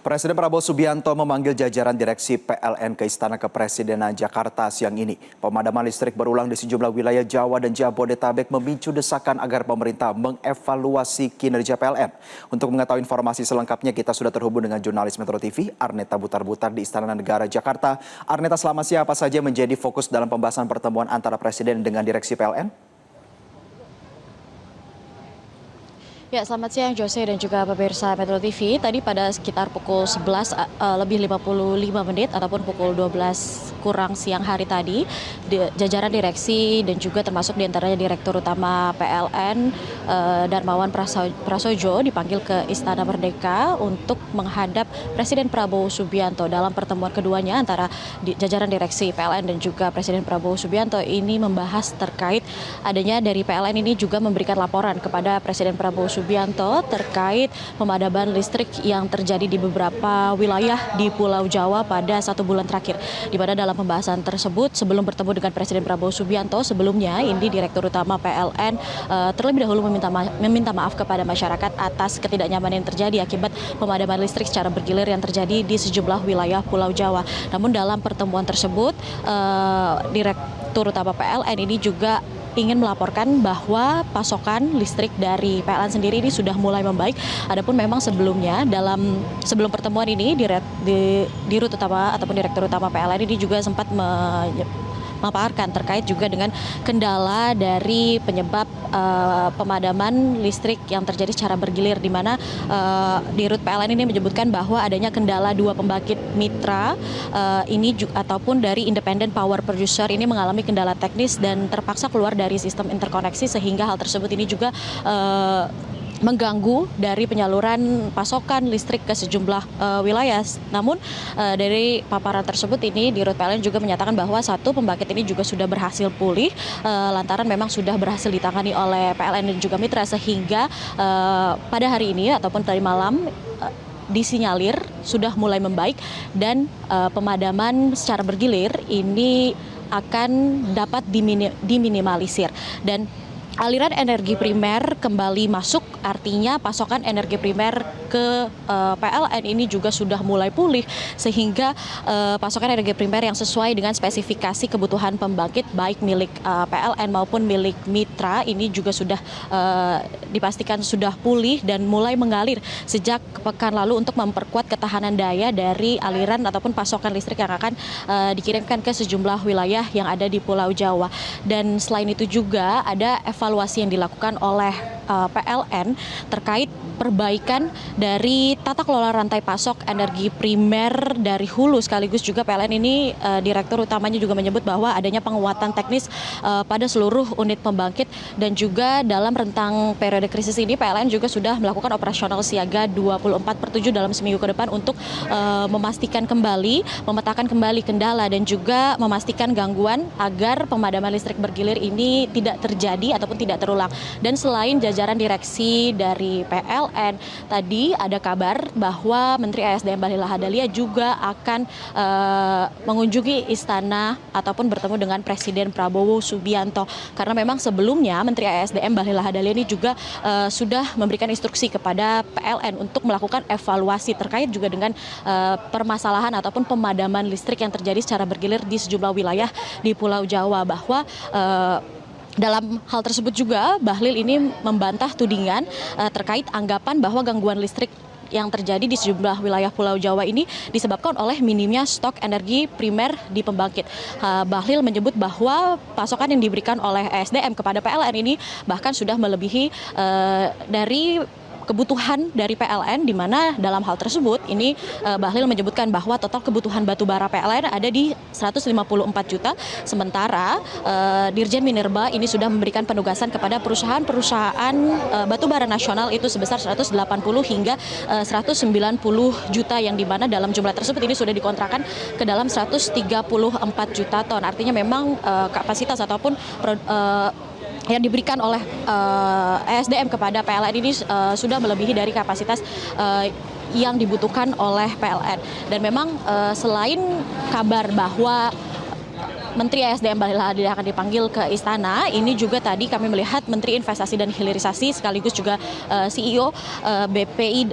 Presiden Prabowo Subianto memanggil jajaran direksi PLN ke Istana Kepresidenan Jakarta siang ini. Pemadaman listrik berulang di sejumlah wilayah Jawa dan Jabodetabek memicu desakan agar pemerintah mengevaluasi kinerja PLN. Untuk mengetahui informasi selengkapnya, kita sudah terhubung dengan jurnalis Metro TV, Arneta Butar-Butar di Istana Negara Jakarta. Arneta, selamat siang. Apa saja menjadi fokus dalam pembahasan pertemuan antara Presiden dengan direksi PLN? Ya, selamat siang Jose dan juga pemirsa Metro TV. Tadi pada sekitar pukul 11 lebih 55 menit ataupun pukul 12 kurang siang hari tadi, jajaran direksi dan juga termasuk diantaranya Direktur Utama PLN Darmawan Prasojo dipanggil ke Istana Merdeka untuk menghadap Presiden Prabowo Subianto. Dalam pertemuan keduanya antara jajaran direksi PLN dan juga Presiden Prabowo Subianto ini membahas terkait adanya dari PLN ini juga memberikan laporan kepada Presiden Prabowo Subianto terkait pemadaman listrik yang terjadi di beberapa wilayah di Pulau Jawa pada 1 bulan terakhir. Di mana dalam pembahasan tersebut sebelum bertemu dengan Presiden Prabowo Subianto, sebelumnya ini Direktur Utama PLN terlebih dahulu meminta maaf kepada masyarakat atas ketidaknyamanan yang terjadi akibat pemadaman listrik secara bergilir yang terjadi di sejumlah wilayah Pulau Jawa. Namun dalam pertemuan tersebut Direktur Utama PLN ini juga ingin melaporkan bahwa pasokan listrik dari PLN sendiri ini sudah mulai membaik. Adapun memang sebelumnya sebelum pertemuan ini Dirut Utama ataupun Direktur Utama PLN ini juga sempat memaparkan terkait juga dengan kendala dari penyebab pemadaman listrik yang terjadi secara bergilir, di mana Dirut PLN ini menyebutkan bahwa adanya kendala 2 pembangkit mitra ataupun dari Independent Power Producer ini mengalami kendala teknis dan terpaksa keluar dari sistem interkoneksi, sehingga hal tersebut ini juga mengganggu dari penyaluran pasokan listrik ke sejumlah wilayah. Namun dari paparan tersebut ini Dirut PLN juga menyatakan bahwa satu pembangkit ini juga sudah berhasil pulih lantaran memang sudah berhasil ditangani oleh PLN dan juga mitra, sehingga pada hari ini ataupun tadi malam disinyalir sudah mulai membaik dan pemadaman secara bergilir ini akan dapat diminimalisir dan aliran energi primer kembali masuk, artinya pasokan energi primer ke PLN ini juga sudah mulai pulih, sehingga pasokan energi primer yang sesuai dengan spesifikasi kebutuhan pembangkit baik milik PLN maupun milik mitra ini juga sudah dipastikan sudah pulih dan mulai mengalir sejak pekan lalu untuk memperkuat ketahanan daya dari aliran ataupun pasokan listrik yang akan dikirimkan ke sejumlah wilayah yang ada di Pulau Jawa. Dan selain itu juga ada evaluasi yang dilakukan oleh PLN terkait perbaikan dari tata kelola rantai pasok energi primer dari hulu, sekaligus juga PLN ini Direktur Utamanya juga menyebut bahwa adanya penguatan teknis pada seluruh unit pembangkit, dan juga dalam rentang periode krisis ini PLN juga sudah melakukan operasional siaga 24/7 dalam seminggu ke depan untuk memetakan kembali kendala dan juga memastikan gangguan agar pemadaman listrik bergilir ini tidak terjadi ataupun tidak terulang. Dan selain jajaran direksi dari PLN, tadi ada kabar bahwa Menteri ASDM Bahlil Lahadalia juga akan mengunjungi istana ataupun bertemu dengan Presiden Prabowo Subianto, karena memang sebelumnya Menteri ASDM Bahlil Lahadalia ini juga sudah memberikan instruksi kepada PLN untuk melakukan evaluasi terkait juga dengan permasalahan ataupun pemadaman listrik yang terjadi secara bergilir di sejumlah wilayah di Pulau Jawa, bahwa dalam hal tersebut juga Bahlil ini membantah tudingan terkait anggapan bahwa gangguan listrik yang terjadi di sejumlah wilayah Pulau Jawa ini disebabkan oleh minimnya stok energi primer di pembangkit. Bahlil menyebut bahwa pasokan yang diberikan oleh ASDM kepada PLN ini bahkan sudah melebihi dari kebutuhan dari PLN, di mana dalam hal tersebut ini Bahlil menyebutkan bahwa total kebutuhan batubara PLN ada di 154 juta, sementara Dirjen Minerba ini sudah memberikan penugasan kepada perusahaan-perusahaan batubara nasional itu sebesar 180 hingga 190 juta, yang di mana dalam jumlah tersebut ini sudah dikontrakkan ke dalam 134 juta ton. Artinya memang kapasitas ataupun yang diberikan oleh ASDM kepada PLN ini sudah melebihi dari kapasitas yang dibutuhkan oleh PLN. Dan memang selain kabar bahwa Menteri ASDM Bahlil Lahadalia akan dipanggil ke istana, ini juga tadi kami melihat Menteri Investasi dan Hilirisasi sekaligus juga CEO BPI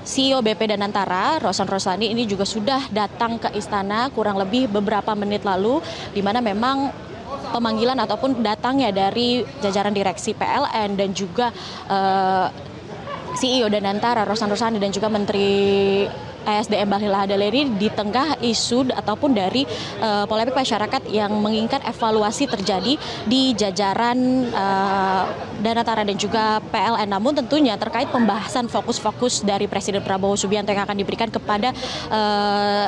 CEO BP Danantara, Rosan Roslani ini juga sudah datang ke istana kurang lebih beberapa menit lalu, di mana memang pemanggilan ataupun datangnya dari jajaran direksi PLN dan juga CEO Danantara, Rosan Roslani dan juga Menteri ESDM Bahlil Lahadaleri di tengah isu ataupun dari polemik masyarakat yang menginginkan evaluasi terjadi di jajaran Danantara dan juga PLN. Namun tentunya terkait pembahasan fokus-fokus dari Presiden Prabowo Subianto yang akan diberikan kepada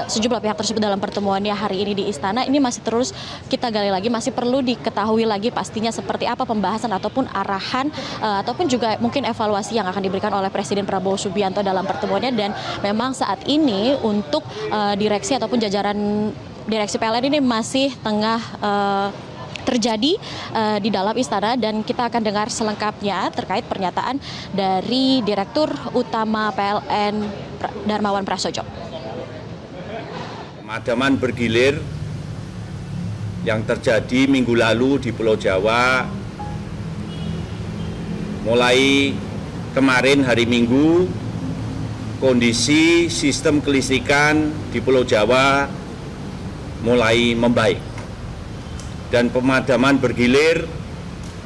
sejumlah pihak tersebut dalam pertemuannya hari ini di istana, ini masih terus kita gali lagi, masih perlu diketahui lagi pastinya seperti apa pembahasan ataupun arahan ataupun juga mungkin evaluasi yang akan diberikan oleh Presiden Prabowo Subianto dalam pertemuannya. Dan memang saat ini untuk direksi ataupun jajaran direksi PLN ini masih tengah terjadi di dalam istana, dan kita akan dengar selengkapnya terkait pernyataan dari Direktur Utama PLN Darmawan Prasojo. Pemadaman bergilir yang terjadi minggu lalu di Pulau Jawa, mulai kemarin hari Minggu, kondisi sistem kelistrikan di Pulau Jawa mulai membaik dan pemadaman bergilir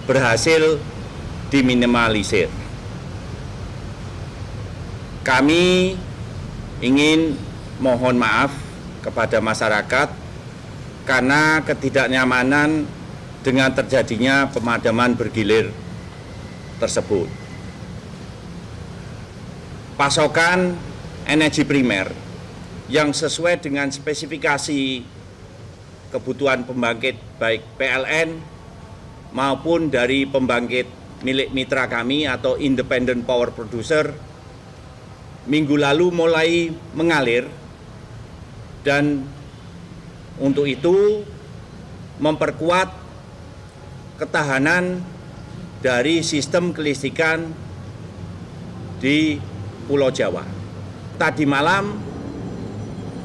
berhasil diminimalisir. Kami ingin mohon maaf kepada masyarakat karena ketidaknyamanan dengan terjadinya pemadaman bergilir tersebut. Pasokan energi primer yang sesuai dengan spesifikasi kebutuhan pembangkit baik PLN maupun dari pembangkit milik mitra kami atau independent power producer minggu lalu mulai mengalir, dan untuk itu memperkuat ketahanan dari sistem kelistrikan di Pulau Jawa. Tadi malam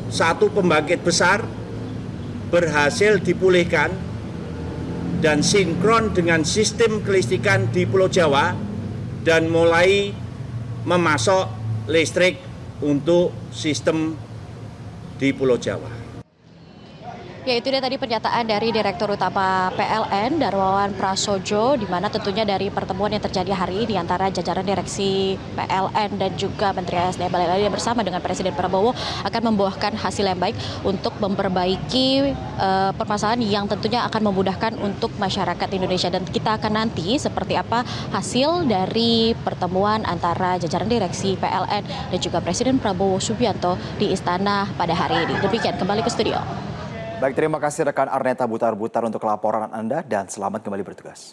satu pembangkit besar berhasil dipulihkan dan sinkron dengan sistem kelistrikan di Pulau Jawa dan mulai memasok listrik untuk sistem di Pulau Jawa. Ya, itu dia tadi pernyataan dari Direktur Utama PLN Darmawan Prasojo, di mana tentunya dari pertemuan yang terjadi hari ini antara jajaran direksi PLN dan juga Menteri ESDM Bahlil Lahadaleri bersama dengan Presiden Prabowo akan membuahkan hasil yang baik untuk memperbaiki permasalahan yang tentunya akan memudahkan untuk masyarakat Indonesia. Dan kita akan nanti seperti apa hasil dari pertemuan antara jajaran direksi PLN dan juga Presiden Prabowo Subianto di istana pada hari ini. Demikian, kembali ke studio. Baik, terima kasih rekan Arneta Butar-Butar untuk laporan Anda dan selamat kembali bertugas.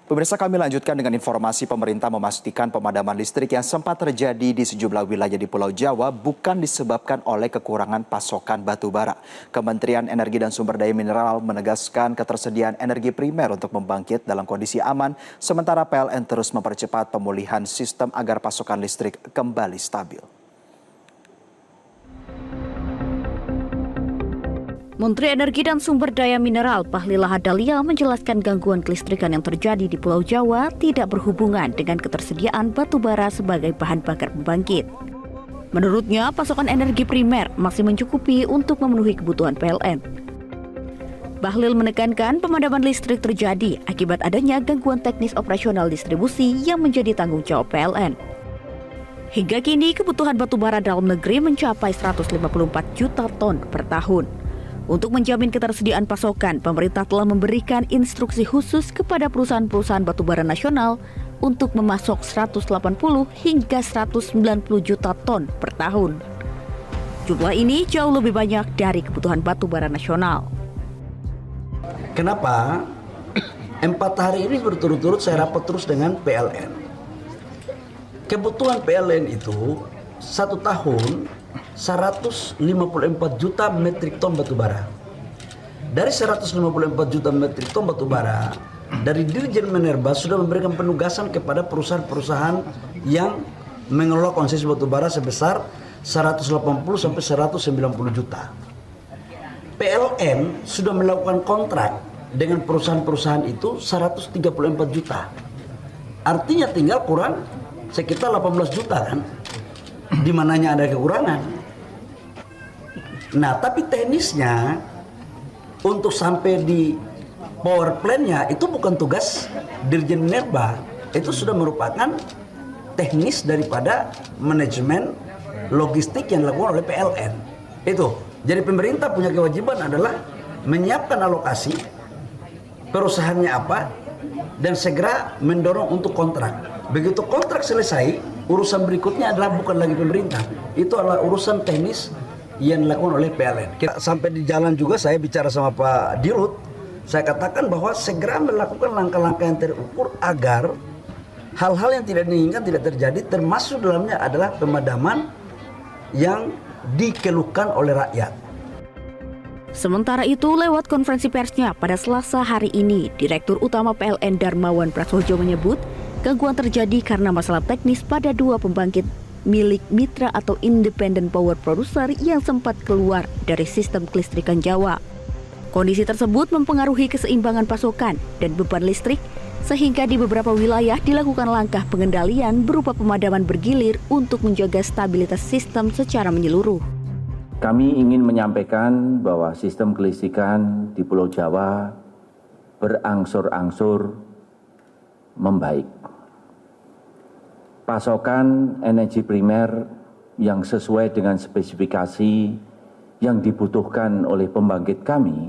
Pemirsa, kami lanjutkan dengan informasi pemerintah memastikan pemadaman listrik yang sempat terjadi di sejumlah wilayah di Pulau Jawa bukan disebabkan oleh kekurangan pasokan batu bara. Kementerian Energi dan Sumber Daya Mineral menegaskan ketersediaan energi primer untuk membangkit dalam kondisi aman, sementara PLN terus mempercepat pemulihan sistem agar pasokan listrik kembali stabil. Menteri Energi dan Sumber Daya Mineral Bahlil Lahadalia menjelaskan gangguan kelistrikan yang terjadi di Pulau Jawa tidak berhubungan dengan ketersediaan batu bara sebagai bahan bakar pembangkit. Menurutnya, pasokan energi primer masih mencukupi untuk memenuhi kebutuhan PLN. Bahlil menekankan pemadaman listrik terjadi akibat adanya gangguan teknis operasional distribusi yang menjadi tanggung jawab PLN. Hingga kini kebutuhan batu bara dalam negeri mencapai 154 juta ton per tahun. Untuk menjamin ketersediaan pasokan, pemerintah telah memberikan instruksi khusus kepada perusahaan-perusahaan batubara nasional untuk memasok 180 hingga 190 juta ton per tahun. Jumlah ini jauh lebih banyak dari kebutuhan batubara nasional. Kenapa? 4 hari ini berturut-turut saya rapat terus dengan PLN. Kebutuhan PLN itu 1 tahun 154 juta metrik ton batu bara. Dari 154 juta metrik ton batu bara, dari Dirjen Minerba sudah memberikan penugasan kepada perusahaan-perusahaan yang mengelola konsesi batu bara sebesar 180 sampai 190 juta. PLN sudah melakukan kontrak dengan perusahaan-perusahaan itu 134 juta. Artinya tinggal kurang sekitar 18 juta kan. di mananya ada kekurangan. Nah, tapi teknisnya untuk sampai di power plant-nya itu bukan tugas Dirjen Minerba, itu sudah merupakan teknis daripada manajemen logistik yang dilakukan oleh PLN. Itu. Jadi pemerintah punya kewajiban adalah menyiapkan alokasi, perusahaannya apa, dan segera mendorong untuk kontrak. Begitu kontrak selesai, urusan berikutnya adalah bukan lagi pemerintah. Itu adalah urusan teknis yang dilakukan oleh PLN. Sampai di jalan juga saya bicara sama Pak Dirut, saya katakan bahwa segera melakukan langkah-langkah yang terukur agar hal-hal yang tidak diinginkan tidak terjadi, termasuk dalamnya adalah pemadaman yang dikeluhkan oleh rakyat. Sementara itu, lewat konferensi persnya pada Selasa hari ini, Direktur Utama PLN Darmawan Prasojo menyebut gangguan terjadi karena masalah teknis pada 2 pembangkit milik mitra atau independent power producer yang sempat keluar dari sistem kelistrikan Jawa. Kondisi tersebut mempengaruhi keseimbangan pasokan dan beban listrik, sehingga di beberapa wilayah dilakukan langkah pengendalian berupa pemadaman bergilir untuk menjaga stabilitas sistem secara menyeluruh. Kami ingin menyampaikan bahwa sistem kelistrikan di Pulau Jawa berangsur-angsur membaik. Pasokan energi primer yang sesuai dengan spesifikasi yang dibutuhkan oleh pembangkit kami